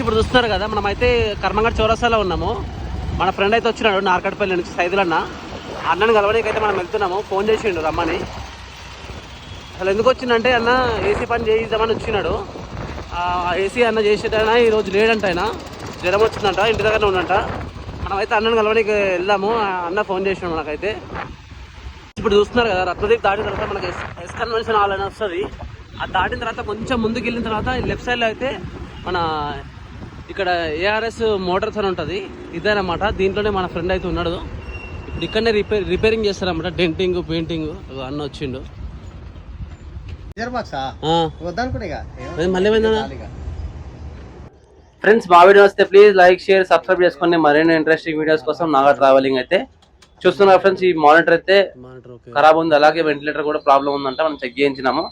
Friends ఇప్పుడు చూస్తున్నారు కదా, మనం అయితే కర్మంగడ్ చౌరస్తాలో ఉన్నాము. మన ఫ్రెండ్ అయితే వచ్చినాడు నార్కట్పల్లి నుంచి, సైదులన్న. అన్నని కలవడానికి అయితే మనం వెళ్తున్నాము. ఫోన్ చేసిండు రమ్మని. అసలు ఎందుకు వచ్చిందంటే అన్న ఏసీ పని చేయిద్దామని వచ్చినాడు. ఏసీ అన్న చేసేటైనా ఈరోజు లేడంట, ఆయన జ్వరం వచ్చిందంట, ఇంటి దగ్గరనే ఉందంట. మనమైతే అన్నని కలవడానికి వెళ్దాము. అన్న ఫోన్ చేసినాడు మనకైతే. ఇప్పుడు చూస్తున్నారు కదా, రత్నదీప్ దాటిన తర్వాత మనకి ఎస్ కన్వెన్షన్ హాల్ అని వస్తుంది. అది దాటిన తర్వాత కొంచెం ముందుకు వెళ్ళిన తర్వాత లెఫ్ట్ సైడ్లో అయితే మన ఇక్కడ ఏఆర్ఎస్ మోటార్స్ అని ఉంటుంది. ఇదేనమాట. దీంట్లోనే మన ఫ్రెండ్ అయితే ఉన్నాడు. ఇప్పుడు ఇక్కడనే రిపేరింగ్ చేస్తారన్నమాట, డెంటింగ్ పెయింటింగ్. అన్న వచ్చిండు. మళ్ళీ ఫ్రెండ్స్, మా వీడియో వస్తే ప్లీజ్ లైక్ షేర్ సబ్స్క్రైబ్ చేసుకోండి. మరిన్ని ఇంట్రెస్టింగ్ వీడియోస్ కోసం నాగా ట్రావెలింగ్ అయితే చూస్తున్నారు ఫ్రెండ్స్. ఈ మానిటర్ అయితే ఖరాబ్ ఉంది, అలాగే వెంటిలేటర్ కూడా ప్రాబ్లం ఉందంట, మనం చెక్ చేయించినాము.